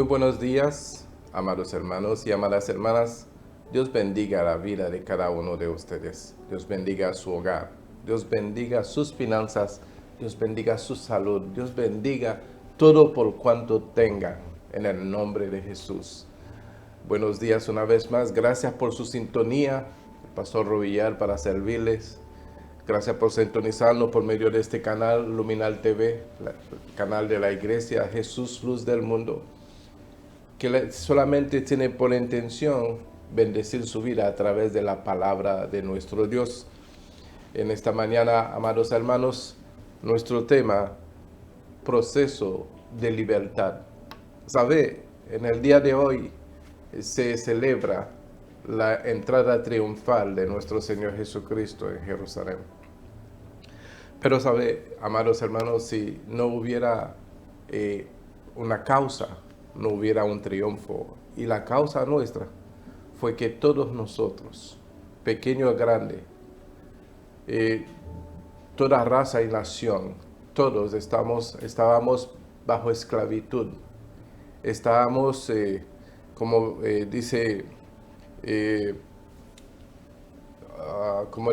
Muy buenos días, amados hermanos y amadas hermanas. Dios bendiga la vida de cada uno de ustedes. Dios bendiga su hogar. Dios bendiga sus finanzas. Dios bendiga su salud. Dios bendiga todo por cuanto tengan en el nombre de Jesús. Buenos días una vez más. Gracias por su sintonía. El Pastor Robillar para servirles. Gracias por sintonizarnos por medio de este canal Luminal TV, el canal de la Iglesia Jesús Luz del Mundo, que solamente tiene por intención bendecir su vida a través de la palabra de nuestro Dios. En esta mañana, amados hermanos, nuestro tema, proceso de libertad. ¿Sabe? En el día de hoy se celebra la entrada triunfal de nuestro Señor Jesucristo en Jerusalén. Pero sabe, amados hermanos, si no hubiera una causa, no hubiera un triunfo. Y la causa nuestra fue que todos nosotros, pequeño o grande, toda raza y nación, todos estábamos bajo esclavitud. Estábamos, como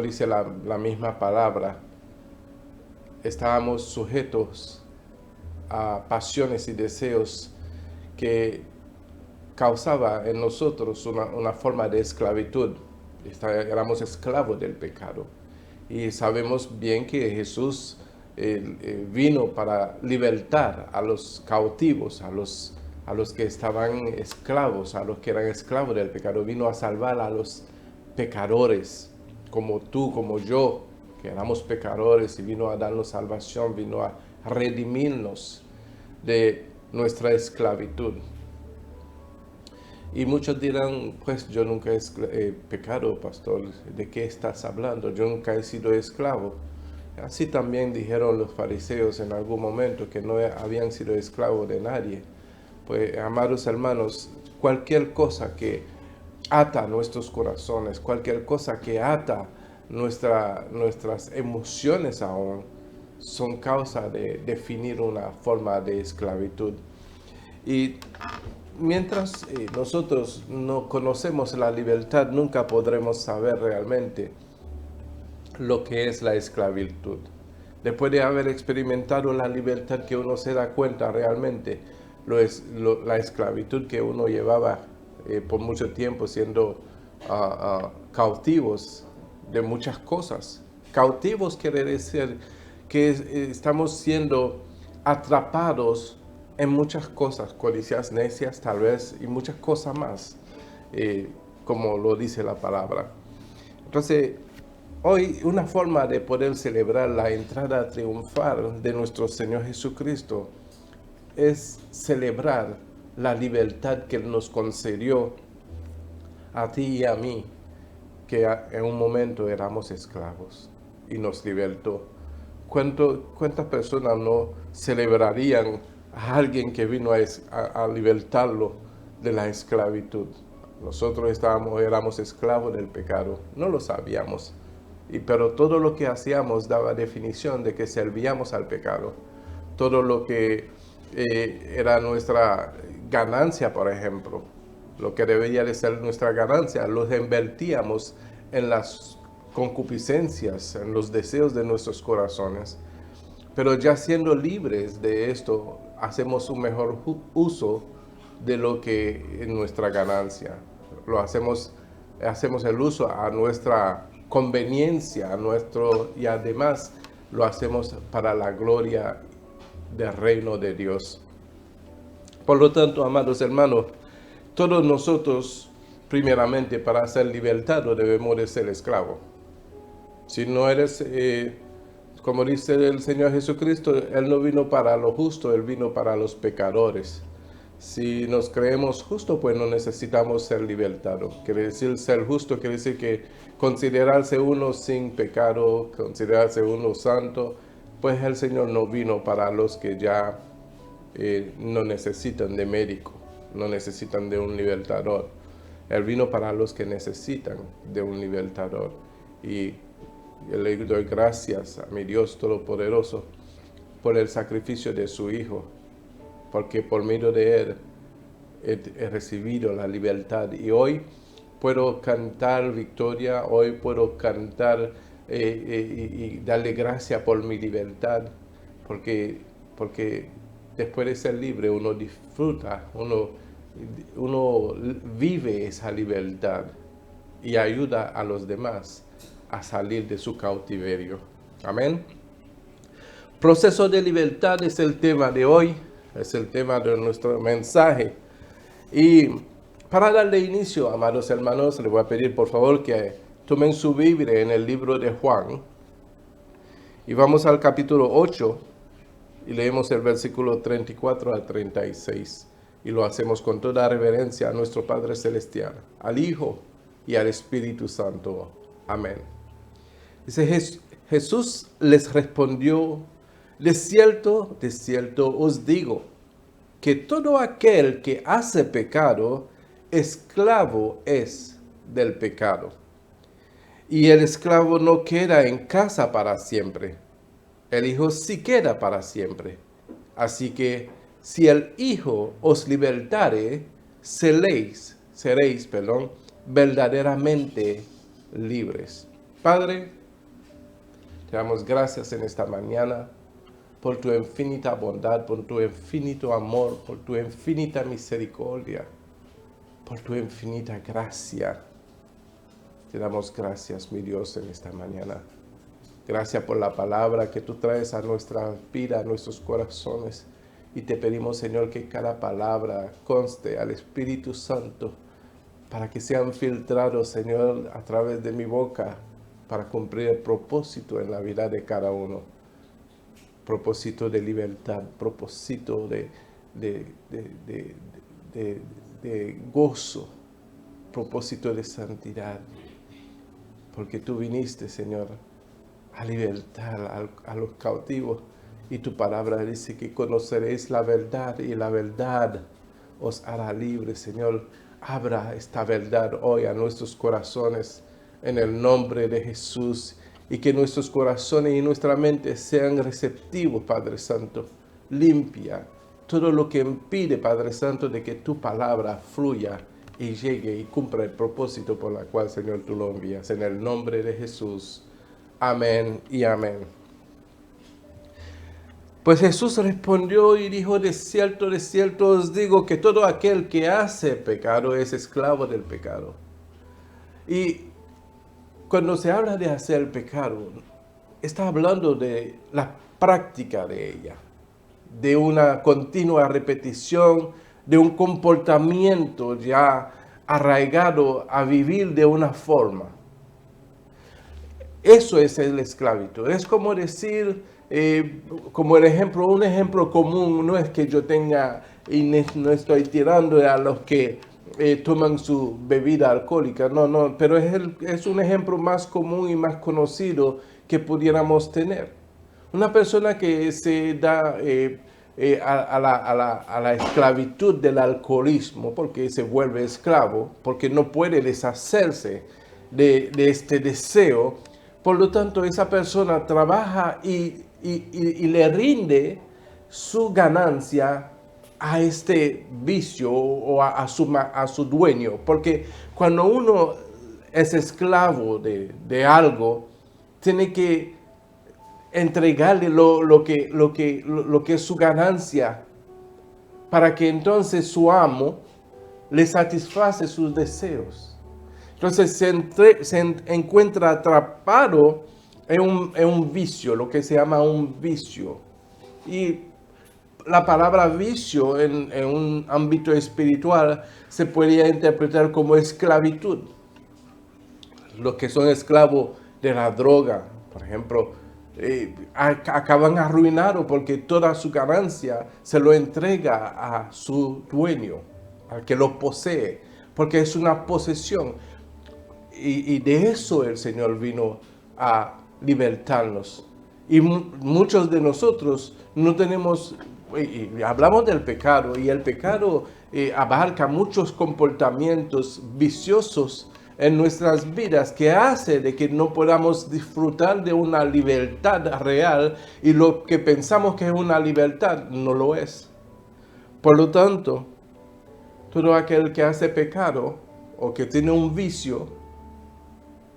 dice la misma palabra, estábamos sujetos a pasiones y deseos que causaba en nosotros una forma de esclavitud. Éramos esclavos del pecado. Y sabemos bien que Jesús vino para libertar a los cautivos, a los que estaban esclavos, a los que eran esclavos del pecado. Vino a salvar a los pecadores, como tú, como yo, que éramos pecadores, y vino a darnos salvación, vino a redimirnos de nuestra esclavitud. Y muchos dirán, pues yo nunca he pecado, pastor, ¿de qué estás hablando? Yo nunca he sido esclavo. Así también dijeron los fariseos en algún momento, que no habían sido esclavos de nadie. Pues, amados hermanos, cualquier cosa que ata nuestros corazones, cualquier cosa que ata nuestras emociones aún, son causa de definir una forma de esclavitud. Y mientras nosotros no conocemos la libertad, nunca podremos saber realmente lo que es la esclavitud. Después de haber experimentado la libertad, que uno se da cuenta realmente la esclavitud que uno llevaba por mucho tiempo siendo cautivos de muchas cosas. Cautivos quiere decir que estamos siendo atrapados en muchas cosas, codicias necias tal vez, y muchas cosas más, como lo dice la palabra. Entonces, hoy una forma de poder celebrar la entrada triunfal de nuestro Señor Jesucristo es celebrar la libertad que Él nos concedió a ti y a mí, que en un momento éramos esclavos y nos libertó. ¿Cuántas personas no celebrarían a alguien que vino a libertarlo de la esclavitud? Nosotros éramos esclavos del pecado, no lo sabíamos, pero todo lo que hacíamos daba definición de que servíamos al pecado. Todo lo que era nuestra ganancia, por ejemplo, lo que debería de ser nuestra ganancia, lo invertíamos en las concupiscencias, en los deseos de nuestros corazones. Pero ya siendo libres de esto, hacemos un mejor uso de lo que es nuestra ganancia. Hacemos el uso a nuestra conveniencia, y además lo hacemos para la gloria del reino de Dios. Por lo tanto, amados hermanos, todos nosotros, primeramente, para ser libertados, debemos de ser esclavos. Si no eres, como dice el Señor Jesucristo, Él no vino para los justos, Él vino para los pecadores. Si nos creemos justos, pues no necesitamos ser libertados. Quiere decir ser justo, quiere decir que considerarse uno sin pecado, considerarse uno santo, pues el Señor no vino para los que ya no necesitan de médico, no necesitan de un libertador. Él vino para los que necesitan de un libertador. Y yo le doy gracias a mi Dios Todopoderoso por el sacrificio de su Hijo, porque por medio de Él he recibido la libertad y hoy puedo cantar victoria, hoy puedo cantar y darle gracias por mi libertad, porque después de ser libre uno disfruta, uno vive esa libertad y ayuda a los demás a salir de su cautiverio. Amén. Proceso de libertad es el tema de hoy, es el tema de nuestro mensaje. Y para darle inicio, amados hermanos, les voy a pedir por favor que tomen su Biblia en el libro de Juan y vamos al capítulo 8 y leemos el versículo 34 al 36 y lo hacemos con toda reverencia a nuestro Padre Celestial, al Hijo y al Espíritu Santo. Amén. Dice, Jesús les respondió: de cierto os digo, que todo aquel que hace pecado, esclavo es del pecado. Y el esclavo no queda en casa para siempre, el Hijo sí queda para siempre. Así que si el Hijo os libertare, seréis verdaderamente libres. Padre, te damos gracias en esta mañana por tu infinita bondad, por tu infinito amor, por tu infinita misericordia, por tu infinita gracia. Te damos gracias, mi Dios, en esta mañana. Gracias por la palabra que tú traes a nuestra vida, a nuestros corazones. Y te pedimos, Señor, que cada palabra conste al Espíritu Santo para que sean filtrados, Señor, a través de mi boca para cumplir el propósito en la vida de cada uno. Propósito de libertad, propósito de gozo, propósito de santidad. Porque tú viniste, Señor, a libertar a los cautivos. Y tu palabra dice que conoceréis la verdad y la verdad os hará libres, Señor. Abra esta verdad hoy a nuestros corazones en el nombre de Jesús. Y que nuestros corazones y nuestra mente sean receptivos, Padre Santo. Limpia todo lo que impide, Padre Santo, de que tu palabra fluya y llegue y cumpla el propósito por el cual, Señor, tú lo envías. En el nombre de Jesús. Amén y amén. Pues Jesús respondió y dijo: de cierto os digo que todo aquel que hace pecado es esclavo del pecado. Y cuando se habla de hacer pecado, está hablando de la práctica de ella, de una continua repetición, de un comportamiento ya arraigado a vivir de una forma. Eso es el esclavitud. Es como decir, como un ejemplo común, no es que yo tenga, y no estoy tirando a los que toman su bebida alcohólica, no, pero es un ejemplo más común y más conocido que pudiéramos tener. Una persona que se da a la esclavitud del alcoholismo, porque se vuelve esclavo, porque no puede deshacerse de este deseo. Por lo tanto, esa persona trabaja y le rinde su ganancia a este vicio o a su dueño. Porque cuando uno es esclavo de algo, tiene que entregarle lo que es su ganancia para que entonces su amo le satisface sus deseos. Entonces se encuentra atrapado en un vicio, lo que se llama un vicio. Y la palabra vicio en un ámbito espiritual se podría interpretar como esclavitud. Los que son esclavos de la droga, por ejemplo, acaban arruinados porque toda su ganancia se lo entrega a su dueño, al que lo posee, porque es una posesión. Y de eso el Señor vino a libertarnos. Y muchos de nosotros no tenemos, y hablamos del pecado, y el pecado abarca muchos comportamientos viciosos en nuestras vidas que hace de que no podamos disfrutar de una libertad real, y lo que pensamos que es una libertad no lo es. Por lo tanto, Todo aquel que hace pecado o que tiene un vicio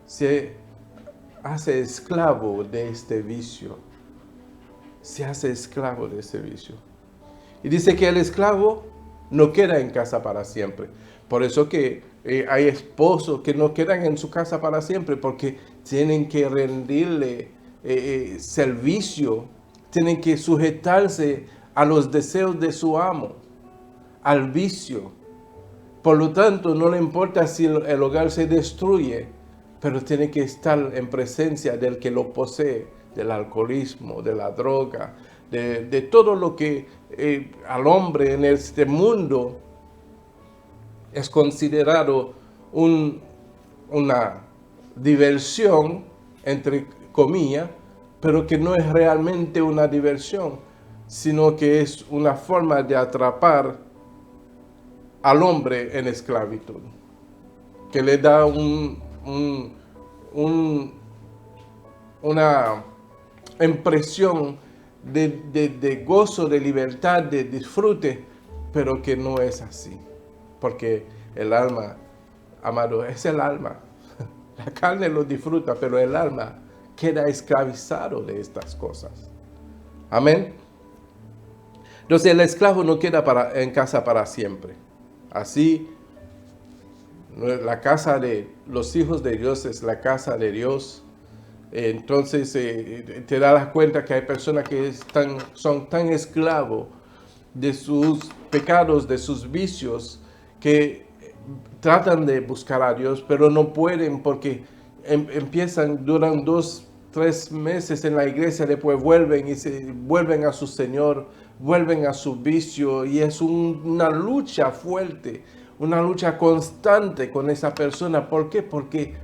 se hace esclavo de este vicio. Se hace esclavo de ese vicio. Y dice que el esclavo no queda en casa para siempre. Por eso que hay esposos que no quedan en su casa para siempre porque tienen que rendirle servicio, tienen que sujetarse a los deseos de su amo, al vicio. Por lo tanto, no le importa si el hogar se destruye, pero tiene que estar en presencia del que lo posee, del alcoholismo, de la droga, de todo lo que al hombre en este mundo es considerado una diversión, entre comillas, pero que no es realmente una diversión, sino que es una forma de atrapar al hombre en esclavitud, que le da una impresión de gozo, de libertad, de disfrute, pero que no es así. Porque el alma, amado, es el alma. La carne lo disfruta, pero el alma queda esclavizado de estas cosas. Amén. Entonces el esclavo no queda en casa para siempre. Así, la casa de los hijos de Dios es la casa de Dios. Entonces te das cuenta que hay personas que son tan esclavos de sus pecados, de sus vicios, que tratan de buscar a Dios, pero no pueden porque duran 2-3 meses en la iglesia, después vuelven a su Señor, vuelven a su vicio, y es una lucha fuerte, una lucha constante con esa persona. ¿Por qué? Porque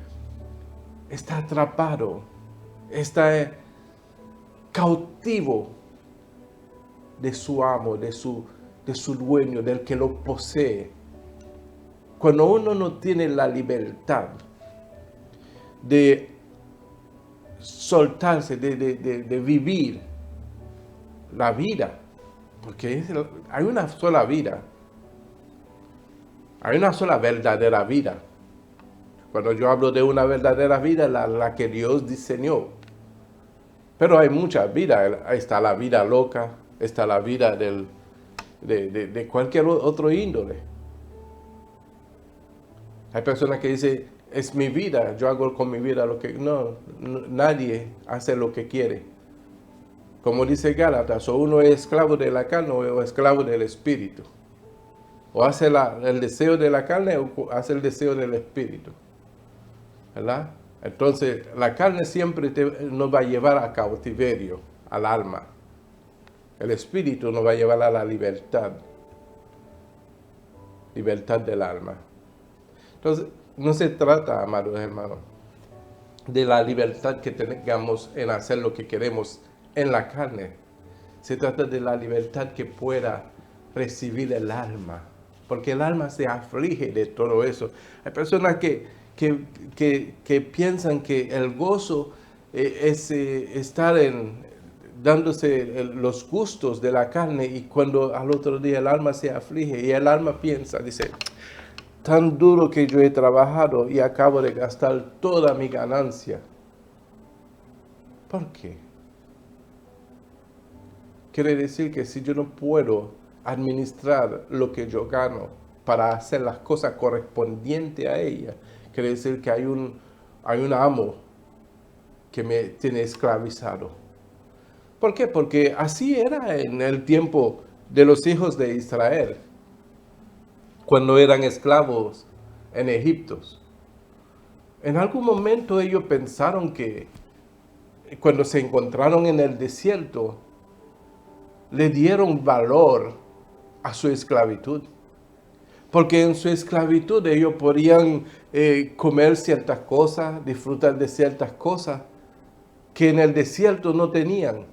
está atrapado, está cautivo de su amo, de su dueño, del que lo posee. Cuando uno no tiene la libertad de soltarse, de vivir la vida, porque hay una sola vida, hay una sola verdadera vida. Cuando yo hablo de una verdadera vida, la que Dios diseñó. Pero hay muchas vidas. Ahí está la vida loca, está la vida de cualquier otro índole. Hay personas que dicen, es mi vida, yo hago con mi vida lo que... No, nadie hace lo que quiere. Como dice Gálatas, o uno es esclavo de la carne o esclavo del espíritu. O hace el deseo de la carne o hace el deseo del espíritu. ¿Verdad? Entonces, la carne siempre nos va a llevar a cautiverio, al alma. El espíritu nos va a llevar a la libertad. Libertad del alma. Entonces, no se trata, amados hermanos, de la libertad que tengamos en hacer lo que queremos en la carne. Se trata de la libertad que pueda recibir el alma, porque el alma se aflige de todo eso. Hay personas que piensan que el gozo es estar dándose los gustos de la carne, y cuando al otro día el alma se aflige y el alma piensa, dice, tan duro que yo he trabajado y acabo de gastar toda mi ganancia. ¿Por qué? Quiere decir que si yo no puedo administrar lo que yo gano para hacer las cosas correspondientes a ella, quiere decir que hay un amo que me tiene esclavizado. ¿Por qué? Porque así era en el tiempo de los hijos de Israel, cuando eran esclavos en Egipto. En algún momento ellos pensaron que cuando se encontraron en el desierto, le dieron valor a su esclavitud. Porque en su esclavitud ellos podían comer ciertas cosas, disfrutar de ciertas cosas que en el desierto no tenían.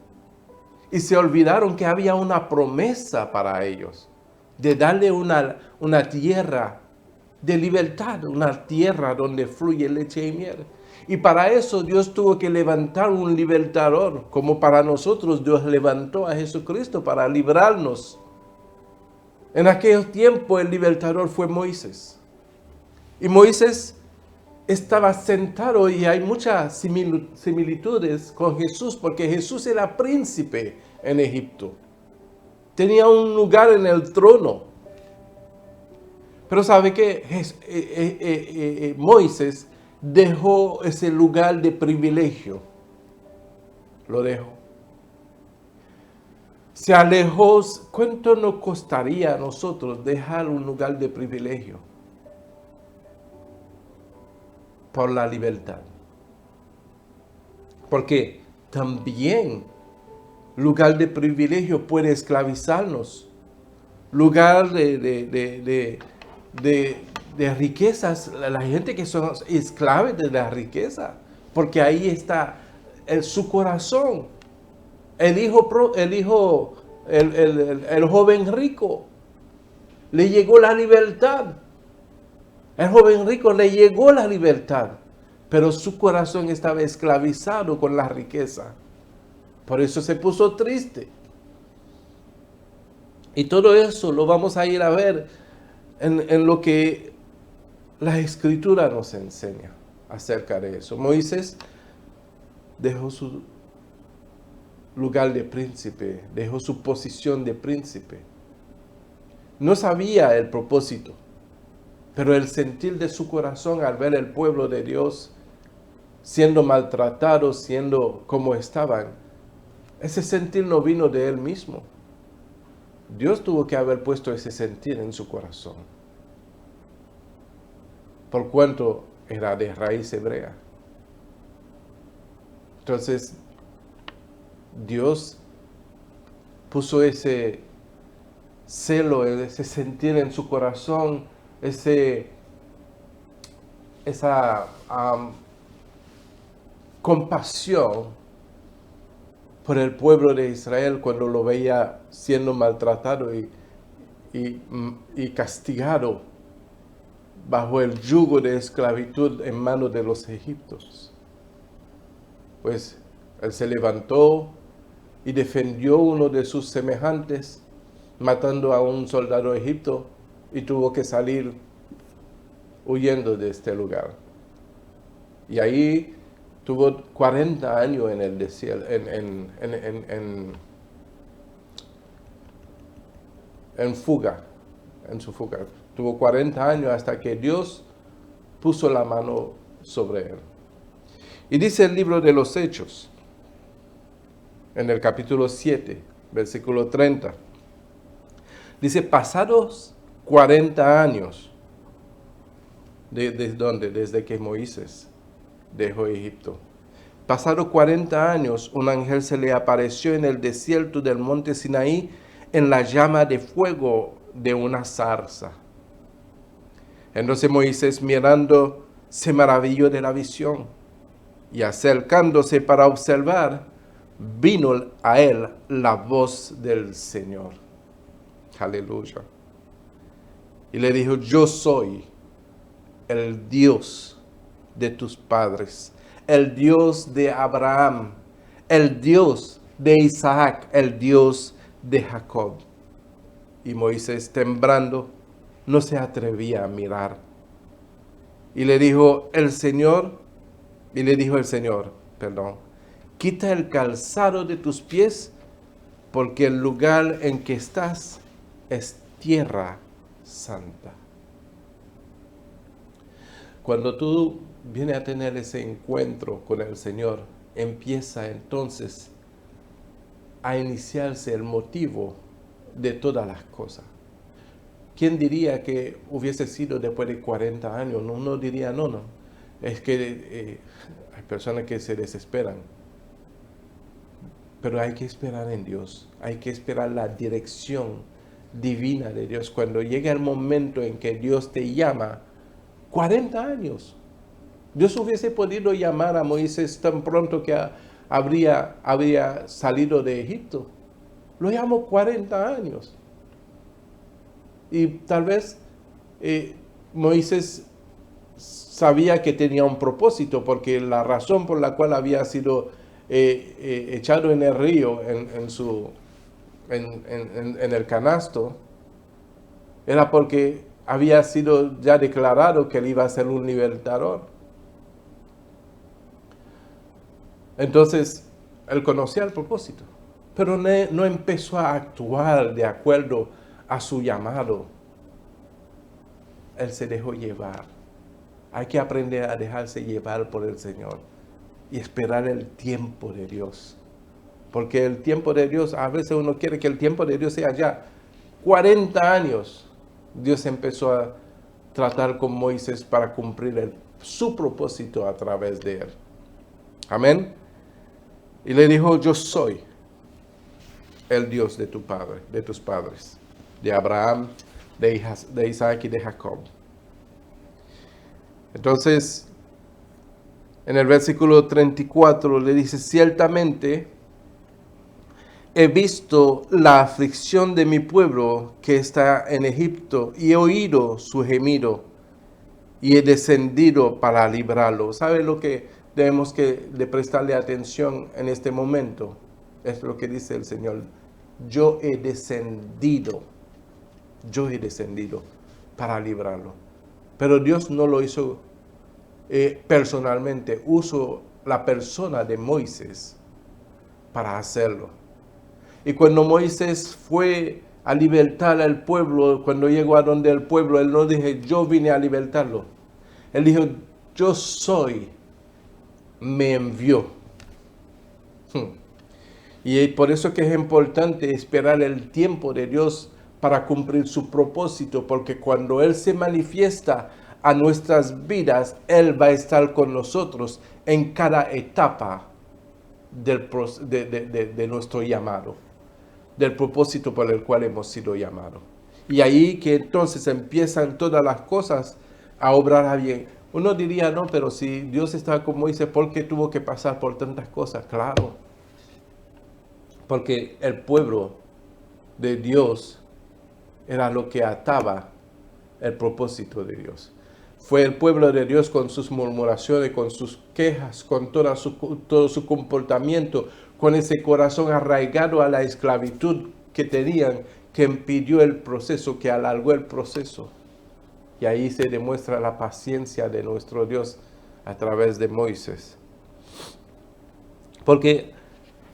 Y se olvidaron que había una promesa para ellos, de darle una tierra de libertad, una tierra donde fluye leche y miel. Y para eso Dios tuvo que levantar un libertador, como para nosotros Dios levantó a Jesucristo para librarnos En aquel tiempo el libertador fue Moisés. Y Moisés estaba sentado y hay muchas similitudes con Jesús porque Jesús era príncipe en Egipto. Tenía un lugar en el trono. Pero sabe que Moisés dejó ese lugar de privilegio. Lo dejó. Se alejó. ¿Cuánto nos costaría a nosotros dejar un lugar de privilegio? Por la libertad. Porque también lugar de privilegio puede esclavizarnos. Lugar de riquezas, la gente que son esclavos de la riqueza, porque ahí está su corazón. El joven rico, le llegó la libertad. El joven rico le llegó la libertad, pero su corazón estaba esclavizado con la riqueza. Por eso se puso triste. Y todo eso lo vamos a ir a ver en lo que la Escritura nos enseña acerca de eso. Moisés dejó su lugar de príncipe, dejó su posición de príncipe. No sabía el propósito, pero el sentir de su corazón al ver el pueblo de Dios siendo maltratados, siendo como estaban, ese sentir no vino de él mismo. Dios tuvo que haber puesto ese sentir en su corazón, por cuanto era de raíz hebrea. Entonces, Dios puso ese celo, ese sentir en su corazón, esa compasión por el pueblo de Israel cuando lo veía siendo maltratado y castigado bajo el yugo de esclavitud en manos de los egipcios. Pues él se levantó y defendió uno de sus semejantes, matando a un soldado egipcio, y tuvo que salir huyendo de este lugar. Y ahí tuvo 40 años en el desierto, en su fuga. Tuvo 40 años hasta que Dios puso la mano sobre él. Y dice el libro de los Hechos, en el capítulo 7, versículo 30. Dice, pasados 40 años, desde que Moisés dejó Egipto. Pasados 40 años, un ángel se le apareció en el desierto del monte Sinaí en la llama de fuego de una zarza. Entonces Moisés, mirando, se maravilló de la visión, y acercándose para observar, vino a él la voz del Señor. Aleluya. Y le dijo, yo soy el Dios de tus padres, el Dios de Abraham, el Dios de Isaac, el Dios de Jacob. Y Moisés, temblando, no se atrevía a mirar. Y le dijo el Señor, quita el calzado de tus pies, porque el lugar en que estás es tierra santa. Cuando tú vienes a tener ese encuentro con el Señor, empieza entonces a iniciarse el motivo de todas las cosas. ¿Quién diría que hubiese sido después de 40 años? Uno diría, no. Es que hay personas que se desesperan. Pero hay que esperar en Dios. Hay que esperar la dirección divina de Dios. Cuando llega el momento en que Dios te llama, 40 años. Dios hubiese podido llamar a Moisés tan pronto que habría salido de Egipto. Lo llamó 40 años. Y tal vez Moisés sabía que tenía un propósito, porque la razón por la cual había sido echado en el río, en el canasto, era porque había sido ya declarado que él iba a ser un libertador. Entonces, él conocía el propósito, pero no empezó a actuar de acuerdo a su llamado. Él se dejó llevar. Hay que aprender a dejarse llevar por el Señor y esperar el tiempo de Dios. Porque el tiempo de Dios, a veces uno quiere que el tiempo de Dios sea ya 40 años. Dios empezó a tratar con Moisés para cumplir su propósito a través de él. Amén. Y le dijo, yo soy el Dios de tu padre, de tus padres, de Abraham, de Isaac y de Jacob. Entonces, en el versículo 34 le dice, ciertamente he visto la aflicción de mi pueblo que está en Egipto y he oído su gemido y he descendido para librarlo. ¿Sabe lo que debemos de prestarle atención en este momento? Es lo que dice el Señor. Yo he descendido para librarlo. Pero Dios no lo hizo personalmente, usó la persona de Moisés para hacerlo. Y cuando Moisés fue a libertar al pueblo, cuando llegó a donde el pueblo, él no dijo, yo vine a libertarlo. Él dijo, yo soy, me envió. Y por eso que es importante esperar el tiempo de Dios para cumplir su propósito, porque cuando Él se manifiesta a nuestras vidas, Él va a estar con nosotros en cada etapa de nuestro llamado, del propósito por el cual hemos sido llamados. Y ahí que entonces empiezan todas las cosas a obrar bien. Uno diría, no, pero si Dios estaba con Moisés, ¿por qué tuvo que pasar por tantas cosas? Claro, porque el pueblo de Dios era lo que ataba el propósito de Dios. Fue el pueblo de Dios con sus murmuraciones, con sus quejas, con todo su comportamiento, con ese corazón arraigado a la esclavitud que tenían, que impidió el proceso, que alargó el proceso. Y ahí se demuestra la paciencia de nuestro Dios a través de Moisés. Porque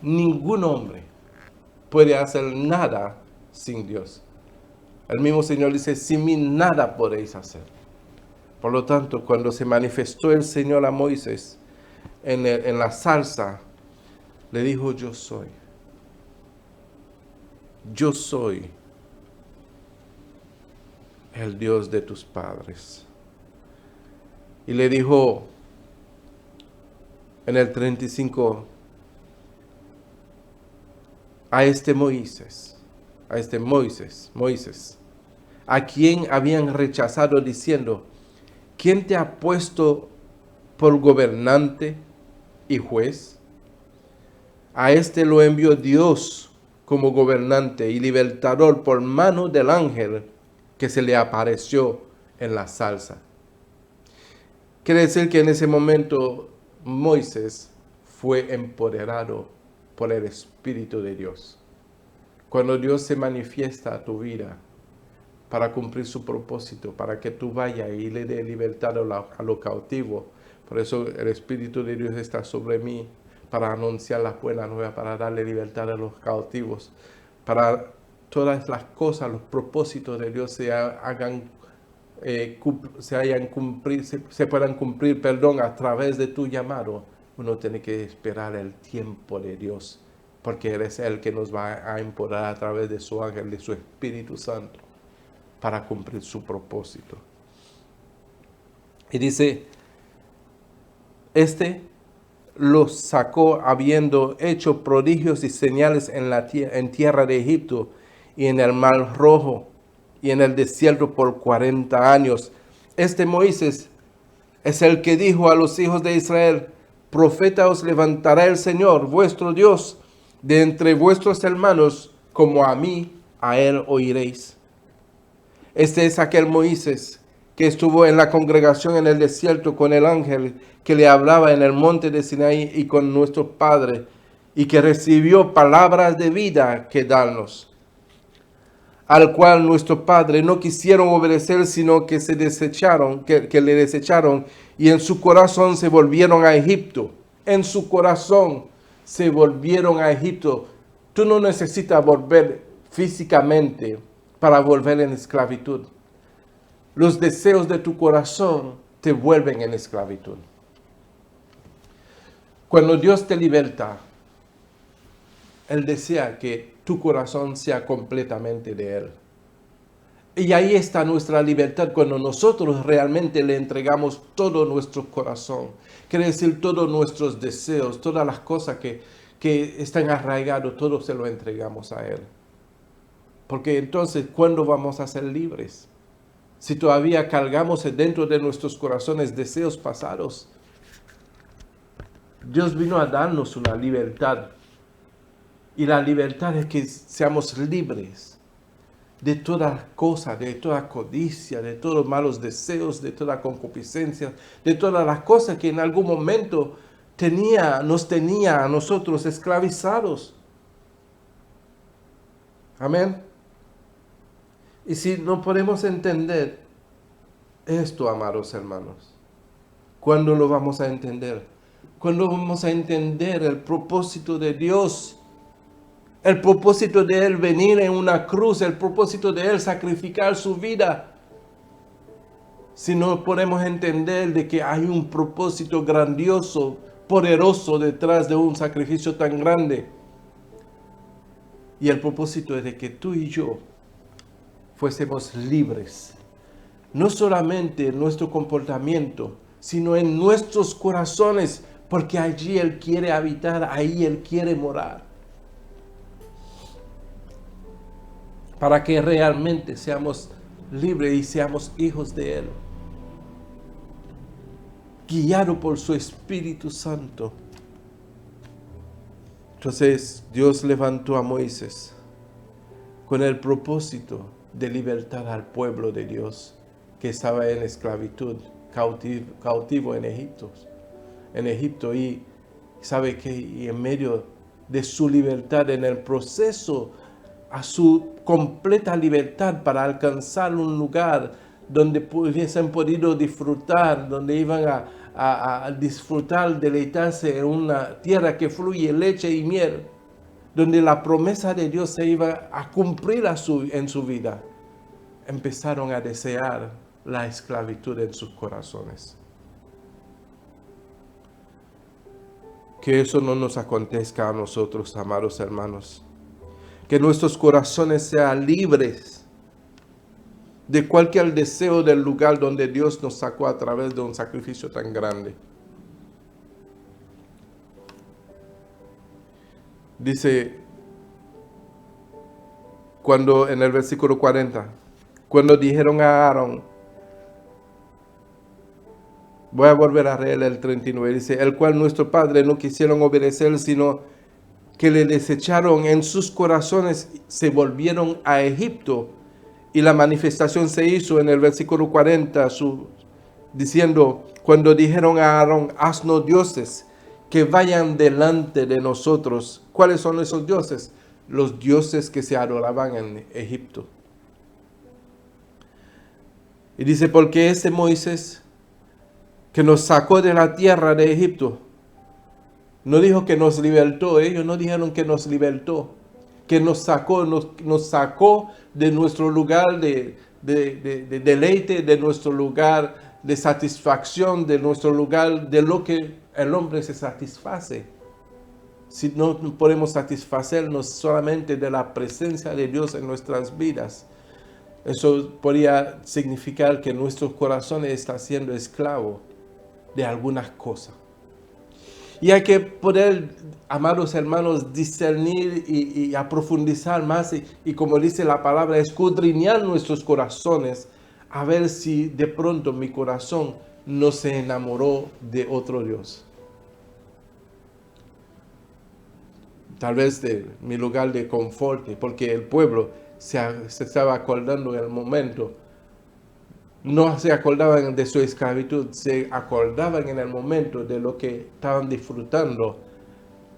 ningún hombre puede hacer nada sin Dios. El mismo Señor dice, sin mí nada podéis hacer. Por lo tanto, cuando se manifestó el Señor a Moisés en la zarza, le dijo, yo soy. Yo soy el Dios de tus padres. Y le dijo en el 35, a este Moisés, a quien habían rechazado diciendo, ¿quién te ha puesto por gobernante y juez? A este lo envió Dios como gobernante y libertador por mano del ángel que se le apareció en la zarza. Quiere decir que en ese momento Moisés fue empoderado por el Espíritu de Dios. Cuando Dios se manifiesta a tu vida para cumplir su propósito, para que tú vayas y le dé libertad a lo cautivo. Por eso el Espíritu de Dios está sobre mí, para anunciar las buenas nuevas, para darle libertad a los cautivos, para todas las cosas, los propósitos de Dios se puedan cumplir, a través de tu llamado. Uno tiene que esperar el tiempo de Dios, porque Él es el que nos va a empoderar a través de su ángel, de su Espíritu Santo, para cumplir su propósito. Y dice, los sacó habiendo hecho prodigios y señales en tierra de Egipto y en el Mar Rojo y en el desierto por 40 años. Moisés es el que dijo a los hijos de Israel, profeta os levantará el Señor, vuestro Dios, de entre vuestros hermanos, como a mí, a él oiréis. Este es aquel Moisés que estuvo en la congregación en el desierto con el ángel que le hablaba en el monte de Sinaí y con nuestro Padre, y que recibió palabras de vida que darnos. al cual nuestro padre no quisieron obedecer, sino que se desecharon, que le desecharon, y en su corazón se volvieron a Egipto. En su corazón se volvieron a Egipto. Tú no necesitas volver físicamente para volver en esclavitud. Los deseos de tu corazón te vuelven en esclavitud. Cuando Dios te liberta, Él desea que tu corazón sea completamente de Él. Y ahí está nuestra libertad cuando nosotros realmente le entregamos todo nuestro corazón. Quiere decir todos nuestros deseos, todas las cosas que están arraigados, todo se lo entregamos a Él. Porque entonces, ¿cuándo vamos a ser libres? Si todavía cargamos dentro de nuestros corazones deseos pasados. Dios vino a darnos una libertad. Y la libertad es que seamos libres de toda cosa, de toda codicia, de todos los malos deseos, de toda concupiscencia, de todas las cosas que en algún momento nos tenía a nosotros esclavizados. Amén. Y si no podemos entender esto, amados hermanos, ¿cuándo lo vamos a entender? ¿Cuándo vamos a entender el propósito de Dios? El propósito de Él venir en una cruz, el propósito de Él sacrificar su vida. Si no podemos entender de que hay un propósito grandioso, poderoso detrás de un sacrificio tan grande. Y el propósito es de que tú y yo fuésemos libres. No solamente en nuestro comportamiento, sino en nuestros corazones, porque allí Él quiere habitar, ahí Él quiere morar. Para que realmente seamos libres y seamos hijos de Él. Guiado por su Espíritu Santo. Entonces Dios levantó a Moisés con el propósito de libertar al pueblo de Dios que estaba en esclavitud, cautivo en Egipto. Y sabe que y en medio de su libertad, en el proceso a su completa libertad para alcanzar un lugar donde hubiesen podido disfrutar, donde iban a disfrutar, deleitarse en una tierra que fluye leche y miel, donde la promesa de Dios se iba a cumplir en su vida. Empezaron a desear la esclavitud en sus corazones. Que eso no nos acontezca a nosotros, amados hermanos. Que nuestros corazones sean libres de cualquier deseo del lugar donde Dios nos sacó a través de un sacrificio tan grande. Dice, cuando en el versículo 40, cuando dijeron a Aarón, voy a volver a leer el 39, dice, el cual nuestro padre no quisieron obedecer, sino que le desecharon en sus corazones, se volvieron a Egipto. Y la manifestación se hizo en el versículo 40, diciendo, cuando dijeron a Aarón, haznos dioses que vayan delante de nosotros. ¿Cuáles son esos dioses? Los dioses que se adoraban en Egipto. Y dice, porque ese Moisés que nos sacó de la tierra de Egipto, no dijo que nos libertó, ellos no dijeron que nos libertó, que nos sacó de nuestro lugar de deleite, de nuestro lugar de satisfacción, de nuestro lugar de lo que el hombre se satisface. Si no podemos satisfacernos solamente de la presencia de Dios en nuestras vidas, eso podría significar que nuestros corazones están siendo esclavos de algunas cosas. Y hay que poder, amados hermanos, discernir y a profundizar más y como dice la palabra, escudriñar nuestros corazones a ver si de pronto mi corazón no se enamoró de otro Dios. Tal vez de mi lugar de confort, porque el pueblo se estaba acordando en el momento. No se acordaban de su esclavitud, se acordaban en el momento de lo que estaban disfrutando,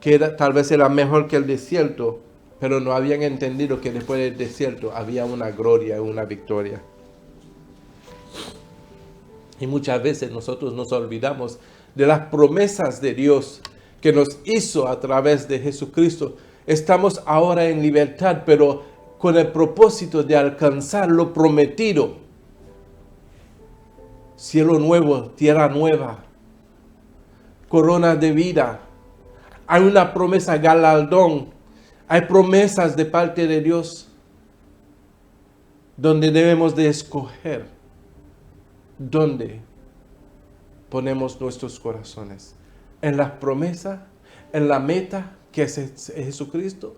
que tal vez era mejor que el desierto, pero no habían entendido que después del desierto había una gloria, una victoria. Y muchas veces nosotros nos olvidamos de las promesas de Dios que nos hizo a través de Jesucristo. Estamos ahora en libertad, pero con el propósito de alcanzar lo prometido. Cielo nuevo, tierra nueva, corona de vida. Hay una promesa, galardón. Hay promesas de parte de Dios donde debemos de escoger dónde ponemos nuestros corazones. En las promesas, en la meta que es Jesucristo,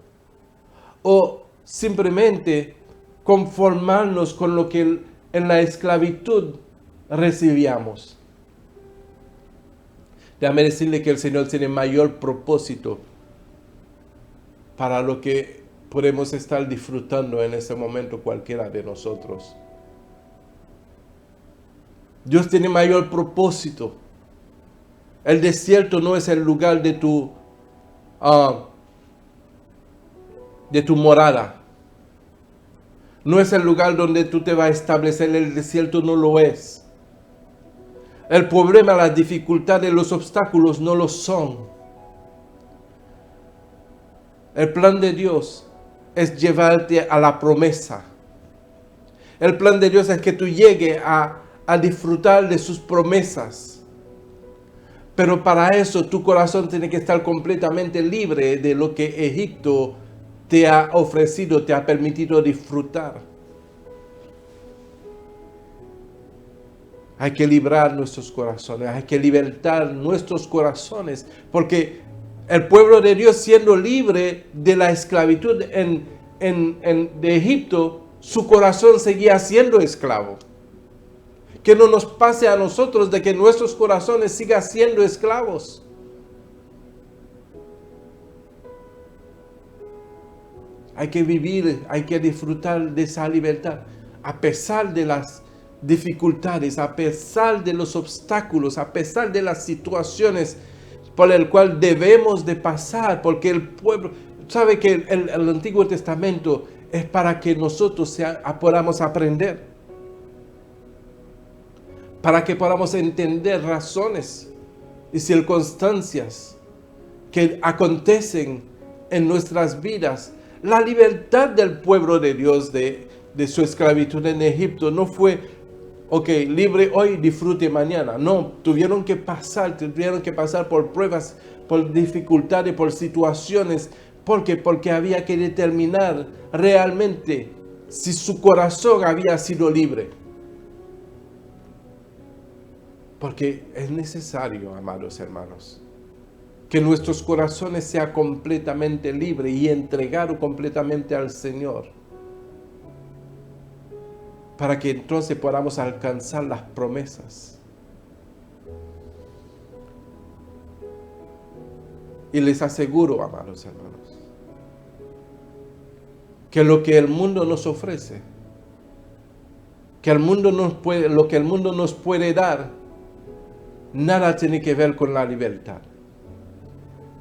o simplemente conformarnos con lo que en la esclavitud recibíamos. Déjame decirle que el Señor tiene mayor propósito para lo que podemos estar disfrutando en ese momento cualquiera de nosotros. Dios tiene mayor propósito. El desierto no es el lugar de tu morada. No es el lugar donde tú te vas a establecer. El desierto no lo es. El problema, las dificultades, los obstáculos no lo son. El plan de Dios es llevarte a la promesa. El plan de Dios es que tú llegues a disfrutar de sus promesas. Pero para eso tu corazón tiene que estar completamente libre de lo que Egipto te ha ofrecido, te ha permitido disfrutar. Hay que librar nuestros corazones, hay que libertar nuestros corazones, porque el pueblo de Dios, siendo libre de la esclavitud de Egipto, su corazón seguía siendo esclavo. Que no nos pase a nosotros de que nuestros corazones sigan siendo esclavos. Hay que vivir, hay que disfrutar de esa libertad, a pesar de las dificultades, a pesar de los obstáculos, a pesar de las situaciones por el cual debemos de pasar, porque el pueblo, sabe que el Antiguo Testamento es para que nosotros podamos aprender, para que podamos entender razones y circunstancias que acontecen en nuestras vidas. La libertad del pueblo de Dios de su esclavitud en Egipto no fue, ok, libre hoy, disfrute mañana. No, tuvieron que pasar por pruebas, por dificultades, por situaciones. ¿Por qué? Porque había que determinar realmente si su corazón había sido libre. Porque es necesario, amados hermanos, que nuestros corazones sean completamente libres y entregados completamente al Señor, para que entonces podamos alcanzar las promesas. Y les aseguro, amados hermanos, que lo que el mundo nos ofrece, lo que el mundo nos puede dar, nada tiene que ver con la libertad.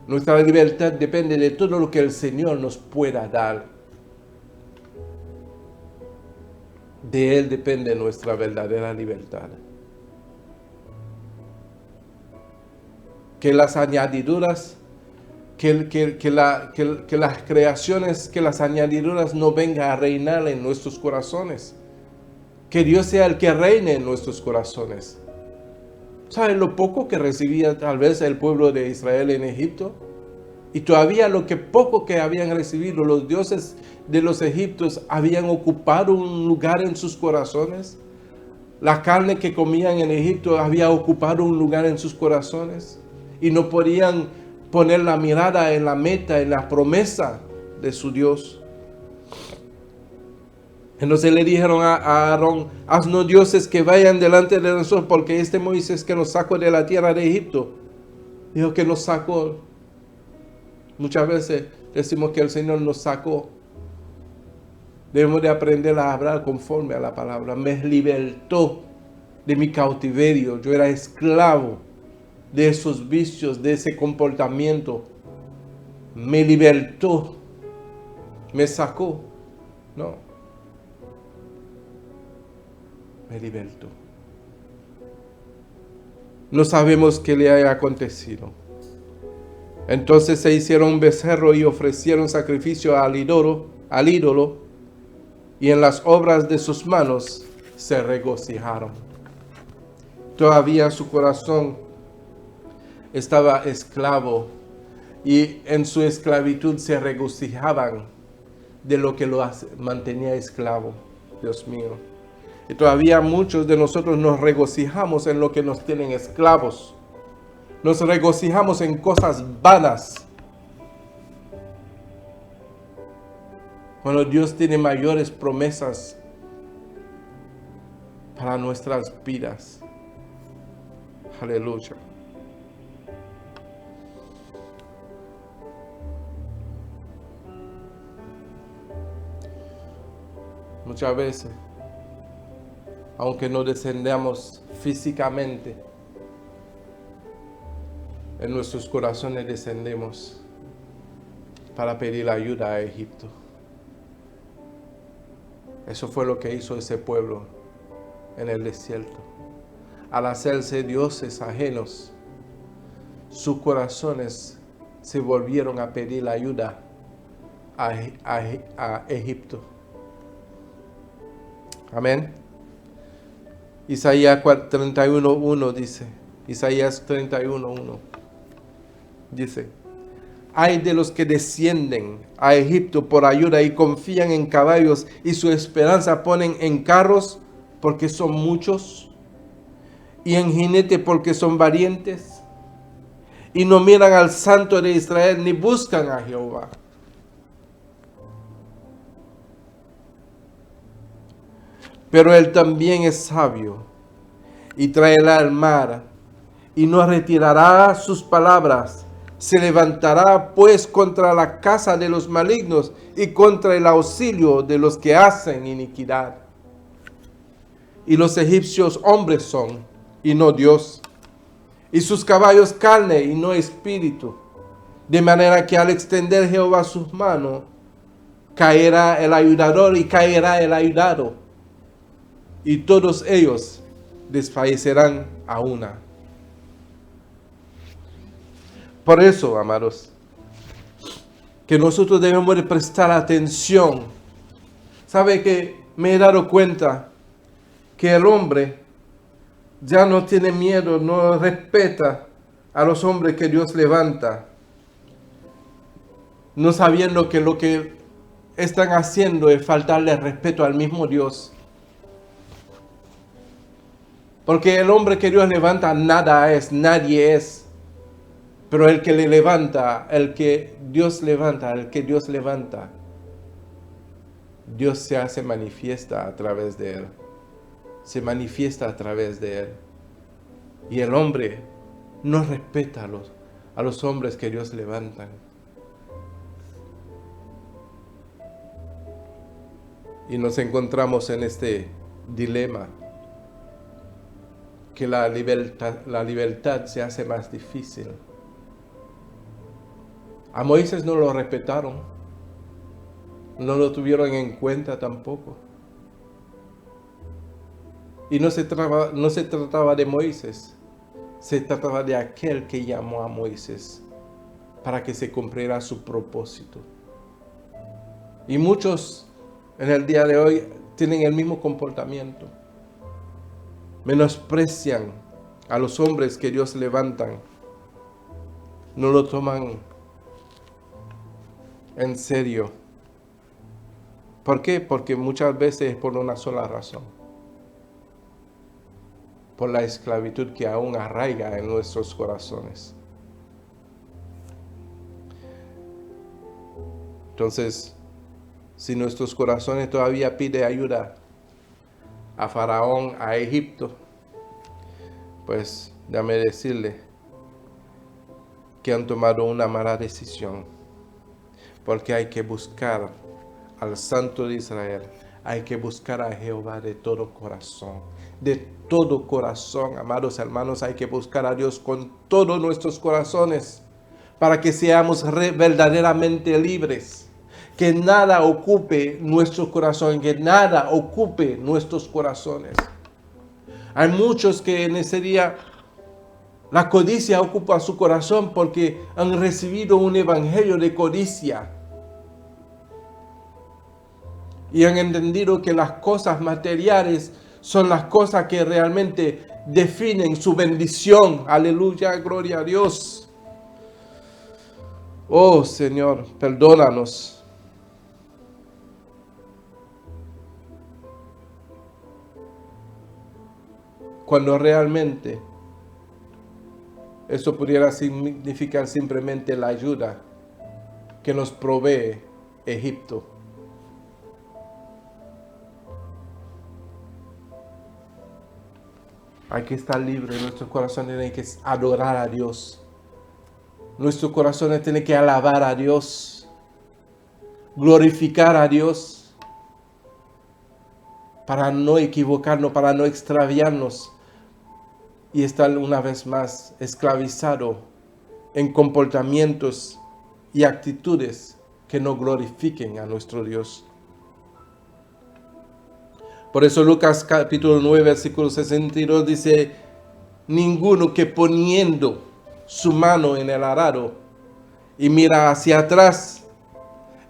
Nuestra libertad depende de todo lo que el Señor nos pueda dar. De Él depende nuestra verdadera libertad. Que las añadiduras, que las creaciones, que las añadiduras no vengan a reinar en nuestros corazones. Que Dios sea el que reine en nuestros corazones. ¿Saben lo poco que recibía tal vez el pueblo de Israel en Egipto? Y todavía lo que poco que habían recibido, los dioses de los egipcios habían ocupado un lugar en sus corazones. La carne que comían en Egipto había ocupado un lugar en sus corazones. Y no podían poner la mirada en la meta, en la promesa de su Dios. Entonces le dijeron a Aarón: haznos dioses que vayan delante de nosotros, porque este Moisés que nos sacó de la tierra de Egipto, dijo que nos sacó. Muchas veces decimos que el Señor nos sacó. Debemos de aprender a hablar conforme a la palabra. Me libertó de mi cautiverio. Yo era esclavo de esos vicios, de ese comportamiento. Me libertó me sacó. No, me libertó. No sabemos qué le haya acontecido. Entonces se hicieron un becerro y ofrecieron sacrificio al ídolo, y en las obras de sus manos se regocijaron. Todavía su corazón estaba esclavo, y en su esclavitud se regocijaban de lo que lo mantenía esclavo. Dios mío. Y todavía muchos de nosotros nos regocijamos en lo que nos tienen esclavos. Nos regocijamos en cosas vanas, cuando Dios tiene mayores promesas para nuestras vidas. Aleluya. Muchas veces, aunque no descendamos físicamente, en nuestros corazones descendemos para pedir ayuda a Egipto. Eso fue lo que hizo ese pueblo en el desierto. Al hacerse dioses ajenos, sus corazones se volvieron a pedir ayuda a Egipto. Amén. Isaías 31:1 dice, Isaías 31:1 dice: ay de los que descienden a Egipto por ayuda y confían en caballos y su esperanza ponen en carros porque son muchos y en jinetes porque son valientes y no miran al Santo de Israel ni buscan a Jehová. Pero él también es sabio y traerá al mar y no retirará sus palabras. Se levantará pues contra la casa de los malignos y contra el auxilio de los que hacen iniquidad. Y los egipcios hombres son, y no Dios, y sus caballos carne y no espíritu. De manera que al extender Jehová sus manos, caerá el ayudador y caerá el ayudado, y todos ellos desfallecerán a una. Por eso, amados, que nosotros debemos de prestar atención. ¿Sabe que me he dado cuenta que el hombre ya no tiene miedo, no respeta a los hombres que Dios levanta, no sabiendo que lo que están haciendo es faltarle respeto al mismo Dios? Porque el hombre que Dios levanta nada es, nadie es. Pero el que le levanta, el que Dios levanta, Dios se hace manifiesta a través de él. Se manifiesta a través de él. Y el hombre no respeta a los hombres que Dios levanta. Y nos encontramos en este dilema, que la libertad se hace más difícil. A Moisés no lo respetaron, no lo tuvieron en cuenta tampoco. Y no se trataba de Moisés, se trataba de aquel que llamó a Moisés para que se cumpliera su propósito. Y muchos en el día de hoy tienen el mismo comportamiento. Menosprecian a los hombres que Dios levantan, no lo toman en serio. ¿Por qué? Porque muchas veces es por una sola razón: por la esclavitud que aún arraiga en nuestros corazones. Entonces, si nuestros corazones todavía piden ayuda a Faraón, a Egipto, pues déjame decirle que han tomado una mala decisión. Porque hay que buscar al Santo de Israel, hay que buscar a Jehová de todo corazón. De todo corazón, amados hermanos, hay que buscar a Dios con todos nuestros corazones para que seamos verdaderamente libres. Que nada ocupe nuestro corazón, que nada ocupe nuestros corazones. Hay muchos que en ese día la codicia ocupa su corazón porque han recibido un evangelio de codicia. Y han entendido que las cosas materiales son las cosas que realmente definen su bendición. Aleluya, gloria a Dios. Oh Señor, perdónanos. Cuando realmente eso pudiera significar simplemente la ayuda que nos provee Egipto. Hay que estar libre, nuestro corazón tiene que adorar a Dios. Nuestro corazón tiene que alabar a Dios, glorificar a Dios, para no equivocarnos, para no extraviarnos y estar una vez más esclavizado en comportamientos y actitudes que no glorifiquen a nuestro Dios. Por eso Lucas capítulo 9, versículo 62 dice, ninguno que poniendo su mano en el arado y mira hacia atrás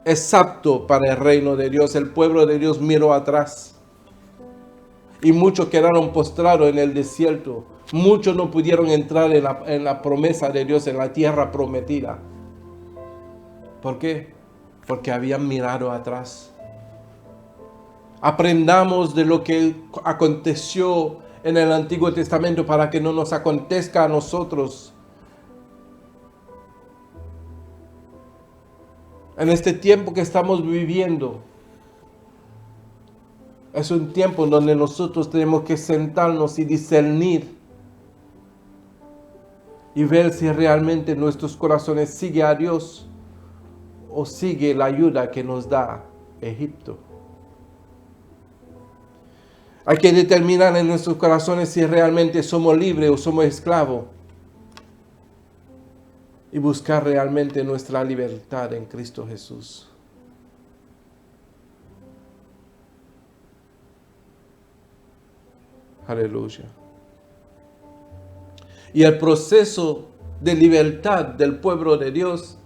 es apto para el reino de Dios. El pueblo de Dios miró atrás y muchos quedaron postrados en el desierto. Muchos no pudieron entrar en la promesa de Dios, en la tierra prometida. ¿Por qué? Porque habían mirado atrás. Aprendamos de lo que aconteció en el Antiguo Testamento para que no nos acontezca a nosotros. En este tiempo que estamos viviendo, es un tiempo en donde nosotros tenemos que sentarnos y discernir y ver si realmente nuestros corazones siguen a Dios o sigue la ayuda que nos da Egipto. Hay que determinar en nuestros corazones si realmente somos libres o somos esclavos y buscar realmente nuestra libertad en Cristo Jesús. Aleluya. Y el proceso de libertad del pueblo de Dios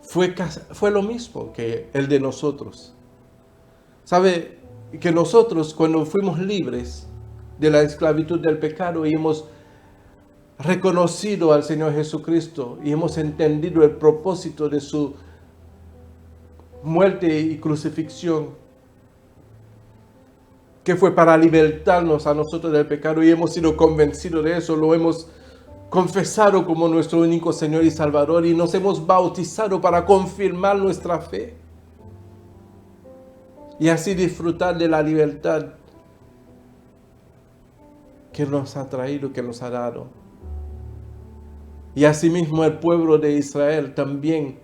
fue lo mismo que el de nosotros. ¿Sabe? Que nosotros cuando fuimos libres de la esclavitud del pecado y hemos reconocido al Señor Jesucristo y hemos entendido el propósito de su muerte y crucifixión, que fue para libertarnos a nosotros del pecado y hemos sido convencidos de eso, lo hemos confesado como nuestro único Señor y Salvador y nos hemos bautizado para confirmar nuestra fe. Y así disfrutar de la libertad que nos ha traído, que nos ha dado. Y asimismo el pueblo de Israel también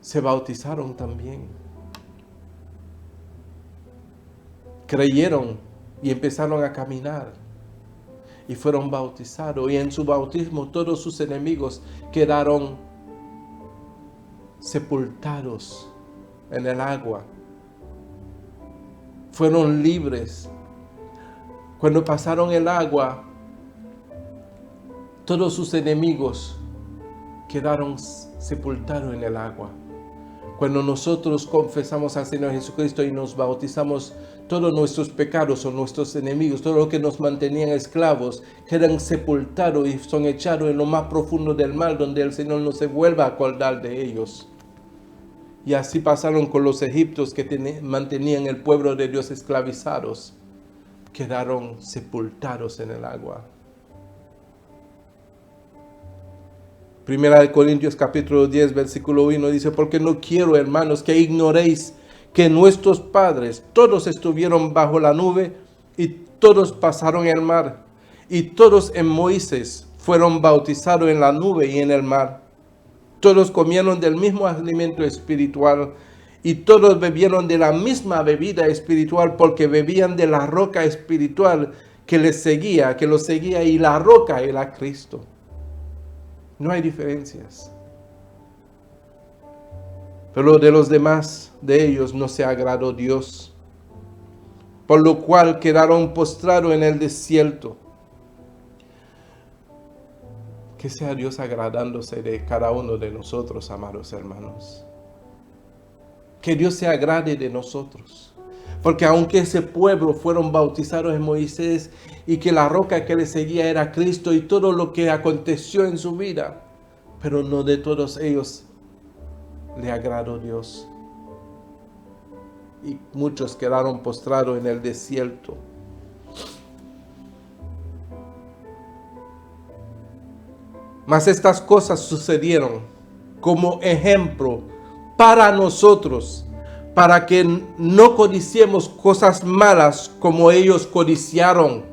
se bautizaron también. Creyeron y empezaron a caminar. Y fueron bautizados. Y en su bautismo todos sus enemigos quedaron sepultados en el agua. Fueron libres. Cuando pasaron el agua, todos sus enemigos quedaron sepultados en el agua. Cuando nosotros confesamos al Señor Jesucristo y nos bautizamos, todos nuestros pecados o nuestros enemigos, todo lo que nos mantenían esclavos, quedan sepultados y son echados en lo más profundo del mar, donde el Señor no se vuelva a acordar de ellos. Y así pasaron con los egipcios que mantenían el pueblo de Dios esclavizados. Quedaron sepultados en el agua. Primera de Corintios capítulo 10, versículo 1 dice, porque no quiero, hermanos, que ignoréis que nuestros padres todos estuvieron bajo la nube y todos pasaron el mar. Y todos en Moisés fueron bautizados en la nube y en el mar. Todos comieron del mismo alimento espiritual y todos bebieron de la misma bebida espiritual porque bebían de la roca espiritual que les seguía, que los seguía, y la roca era Cristo. No hay diferencias. Pero de los demás de ellos no se agradó Dios, por lo cual quedaron postrados en el desierto. Que sea Dios agradándose de cada uno de nosotros, amados hermanos. Que Dios se agrade de nosotros. Porque aunque ese pueblo fueron bautizados en Moisés y que la roca que le seguía era Cristo y todo lo que aconteció en su vida, pero no de todos ellos le agradó Dios. Y muchos quedaron postrados en el desierto. Mas estas cosas sucedieron como ejemplo para nosotros, para que no codiciemos cosas malas como ellos codiciaron,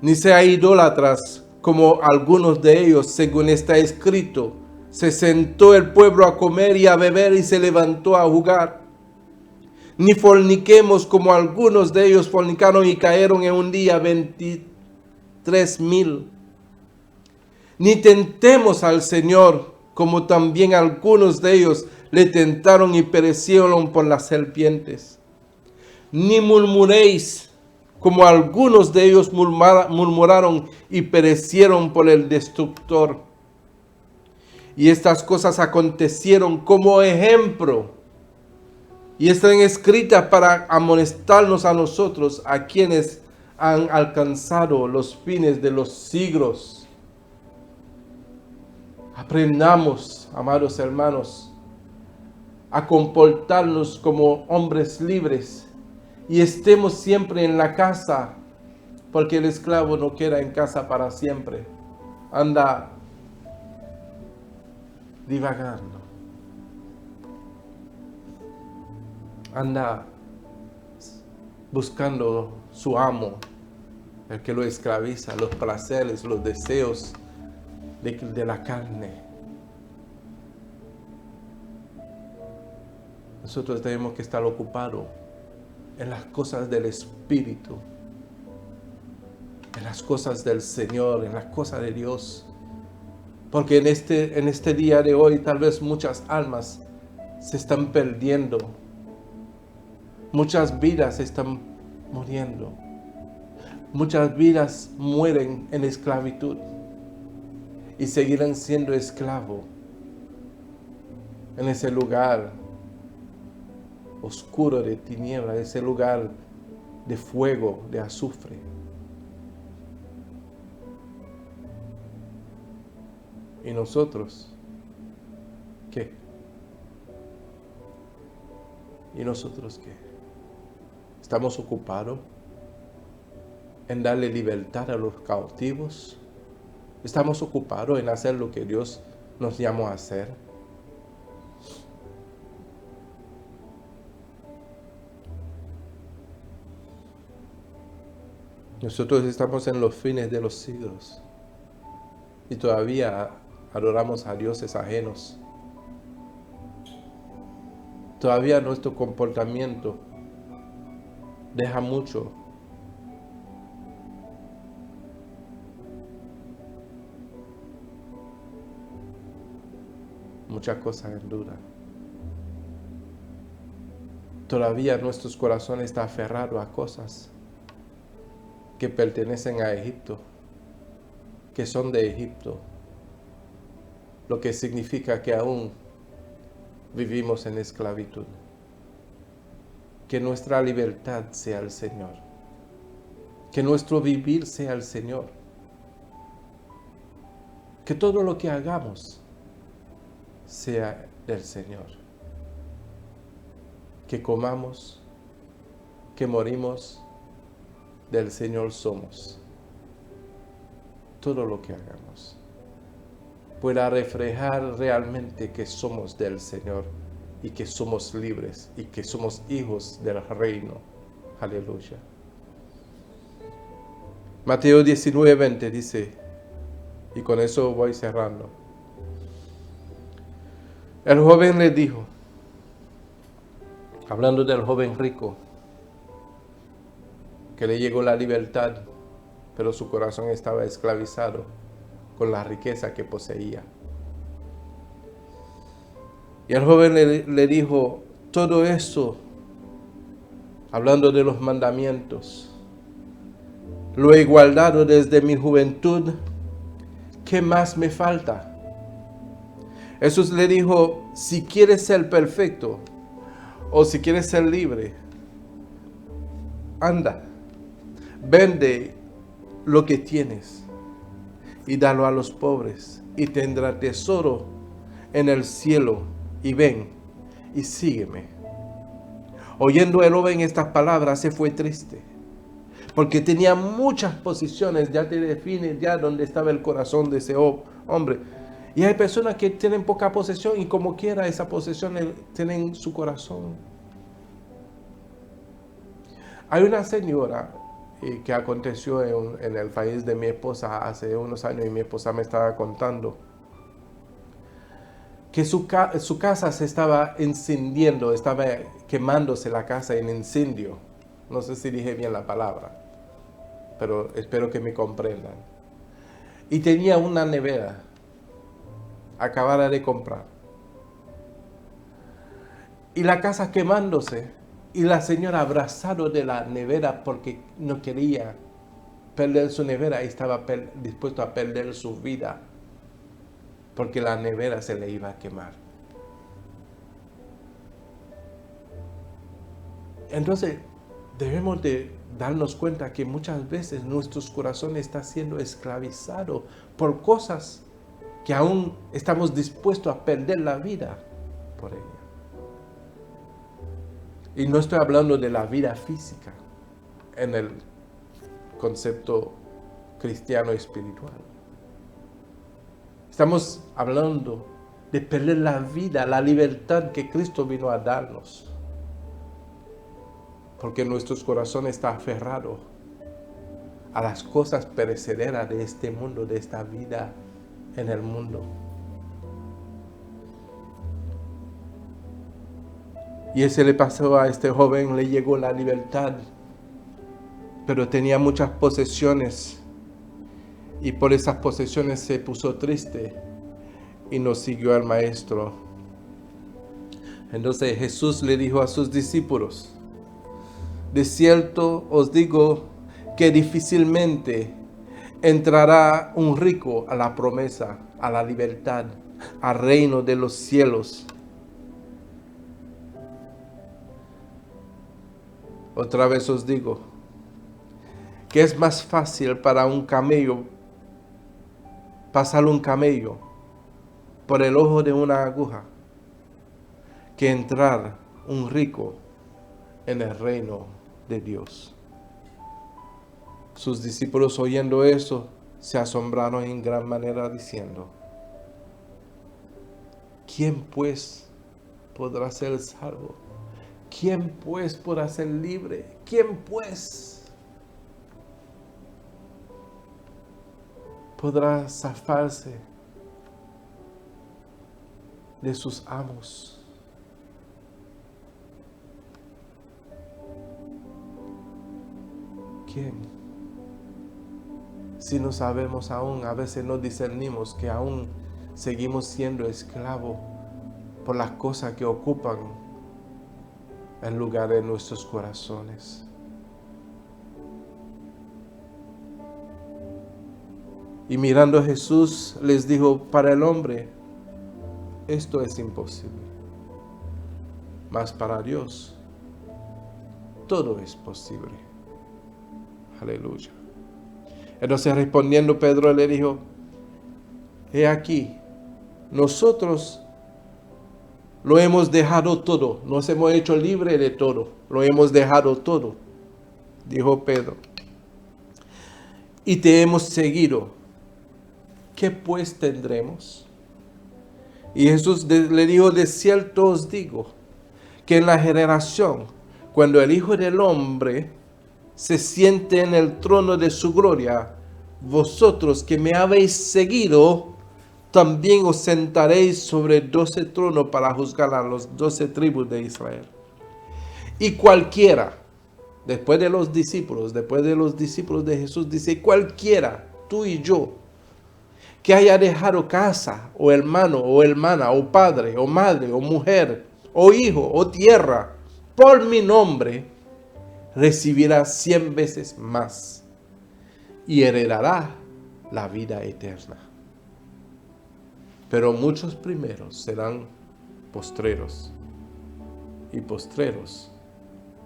ni sea idólatras como algunos de ellos, según está escrito. Se sentó el pueblo a comer y a beber y se levantó a jugar. Ni forniquemos como algunos de ellos fornicaron y cayeron en un día 23,000. Ni tentemos al Señor, como también algunos de ellos le tentaron y perecieron por las serpientes. Ni murmuréis, como algunos de ellos murmuraron y perecieron por el destructor. Y estas cosas acontecieron como ejemplo, y están escritas para amonestarnos a nosotros, a quienes han alcanzado los fines de los siglos. Aprendamos, amados hermanos, a comportarnos como hombres libres y estemos siempre en la casa, porque el esclavo no queda en casa para siempre. Anda divagando. Anda buscando su amo, el que lo esclaviza, los placeres, los deseos de la carne. Nosotros tenemos que estar ocupados en las cosas del Espíritu, en las cosas del Señor, en las cosas de Dios. Porque en este día de hoy tal vez muchas almas se están perdiendo. Muchas vidas están muriendo. Muchas vidas mueren en esclavitud y seguirán siendo esclavos en ese lugar oscuro de tinieblas, ese lugar de fuego, de azufre. ¿Y nosotros qué? ¿Y nosotros qué? ¿Estamos ocupados en darle libertad a los cautivos? ¿Estamos ocupados en hacer lo que Dios nos llamó a hacer? Nosotros estamos en los fines de los siglos y todavía adoramos a dioses ajenos. Todavía nuestro comportamiento deja muchas cosas en duda. Todavía nuestros corazones están aferrados a cosas que pertenecen a Egipto, que son de Egipto, lo que significa que aún vivimos en esclavitud. Que nuestra libertad sea el Señor, que nuestro vivir sea el Señor, que todo lo que hagamos sea del Señor, que comamos, que morimos, del Señor somos. Todo lo que hagamos pueda reflejar realmente que somos del Señor y que somos libres y que somos hijos del reino. Aleluya. Mateo 19:20 dice, y con eso voy cerrando. El joven le dijo, hablando del joven rico, que le llegó la libertad, pero su corazón estaba esclavizado con la riqueza que poseía. Y el joven le dijo, todo eso, hablando de los mandamientos, lo he guardado desde mi juventud, ¿qué más me falta? Jesús le dijo, si quieres ser perfecto o si quieres ser libre, anda, vende lo que tienes y dalo a los pobres y tendrá tesoro en el cielo y ven y sígueme. Oyendo el joven estas palabras se fue triste porque tenía muchas posiciones, ya te define ya dónde estaba el corazón de ese hombre. Y hay personas que tienen poca posesión y como quiera esa posesión tienen su corazón. Hay una señora que aconteció en el país de mi esposa hace unos años y mi esposa me estaba contando que su casa se estaba encendiendo, estaba quemándose la casa en incendio. No sé si dije bien la palabra, pero espero que me comprendan. Y tenía una nevera, acabada de comprar. Y la casa quemándose, y la señora abrazada de la nevera porque no quería perder su nevera y estaba dispuesto a perder su vida porque la nevera se le iba a quemar. Entonces, debemos de darnos cuenta que muchas veces nuestros corazones están siendo esclavizados por cosas que aún estamos dispuestos a perder la vida por ella. Y no estoy hablando de la vida física en el concepto cristiano espiritual. Estamos hablando de perder la vida, la libertad que Cristo vino a darnos. Porque nuestros corazones están aferrados a las cosas perecederas de este mundo, de esta vida en el mundo. Y ese le pasó a este joven, le llegó la libertad, pero tenía muchas posesiones y por esas posesiones se puso triste y no siguió al maestro. Entonces Jesús le dijo a sus discípulos, de cierto os digo que difícilmente entrará un rico a la promesa, a la libertad, al reino de los cielos. Otra vez os digo que es más fácil para un camello pasar un camello por el ojo de una aguja que entrar un rico en el reino de Dios. Sus discípulos oyendo eso se asombraron en gran manera diciendo, ¿quién pues podrá ser salvo? ¿Quién pues podrá ser libre? ¿Quién pues podrá zafarse de sus amos? ¿Quién? Si no sabemos aún, a veces no discernimos que aún seguimos siendo esclavos por las cosas que ocupan el lugar de nuestros corazones. Y mirando a Jesús les dijo, para el hombre esto es imposible, mas para Dios todo es posible. Aleluya. Entonces respondiendo Pedro le dijo, he aquí, nosotros lo hemos dejado todo, nos hemos hecho libre de todo, lo hemos dejado todo, dijo Pedro, y te hemos seguido. ¿Qué pues tendremos? Y Jesús le dijo, de cierto os digo, que en la generación, cuando el Hijo del Hombre se siente en el trono de su gloria, vosotros que me habéis seguido, también os sentaréis sobre 12 tronos para juzgar a los 12 tribus de Israel. Y cualquiera, después de los discípulos de Jesús, dice, cualquiera, tú y yo, que haya dejado casa, o hermano, o hermana, o padre, o madre, o mujer, o hijo, o tierra, por mi nombre, recibirá 100 veces más y heredará la vida eterna. Pero muchos primeros serán postreros, y postreros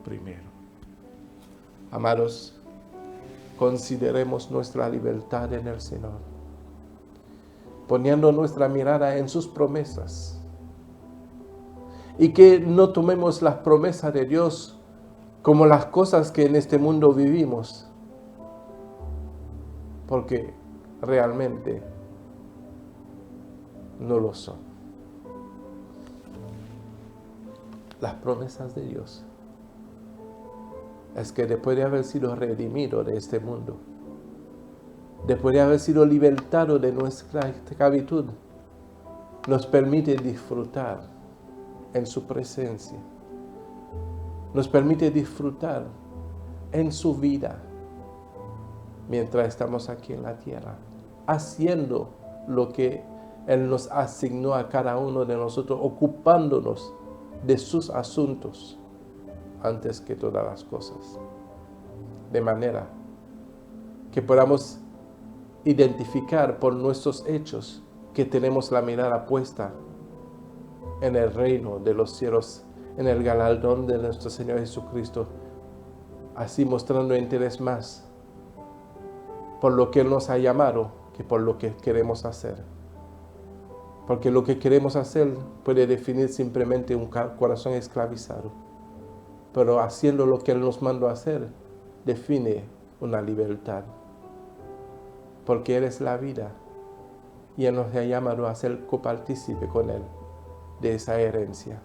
primero. Amados, consideremos nuestra libertad en el Señor, poniendo nuestra mirada en sus promesas, y que no tomemos las promesas de Dios como las cosas que en este mundo vivimos, porque realmente no lo son. Las promesas de Dios es que después de haber sido redimido de este mundo, después de haber sido libertado de nuestra esclavitud, nos permite disfrutar en su presencia, nos permite disfrutar en su vida mientras estamos aquí en la tierra, haciendo lo que Él nos asignó a cada uno de nosotros, ocupándonos de sus asuntos antes que todas las cosas. De manera que podamos identificar por nuestros hechos que tenemos la mirada puesta en el reino de los cielos, en el galardón de nuestro Señor Jesucristo, así mostrando interés más por lo que Él nos ha llamado que por lo que queremos hacer. Porque lo que queremos hacer puede definir simplemente un corazón esclavizado, pero haciendo lo que Él nos mandó a hacer, define una libertad. Porque Él es la vida y Él nos ha llamado a ser copartícipe con Él de esa herencia.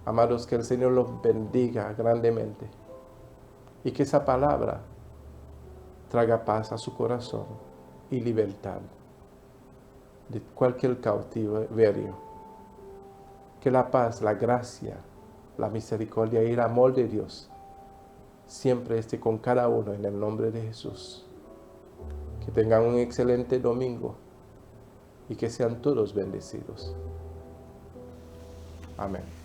Amados, que el Señor los bendiga grandemente y que esa palabra traiga paz a su corazón y libertad de cualquier cautiverio. Que la paz, la gracia, la misericordia y el amor de Dios siempre esté con cada uno en el nombre de Jesús. Que tengan un excelente domingo y que sean todos bendecidos. Amén.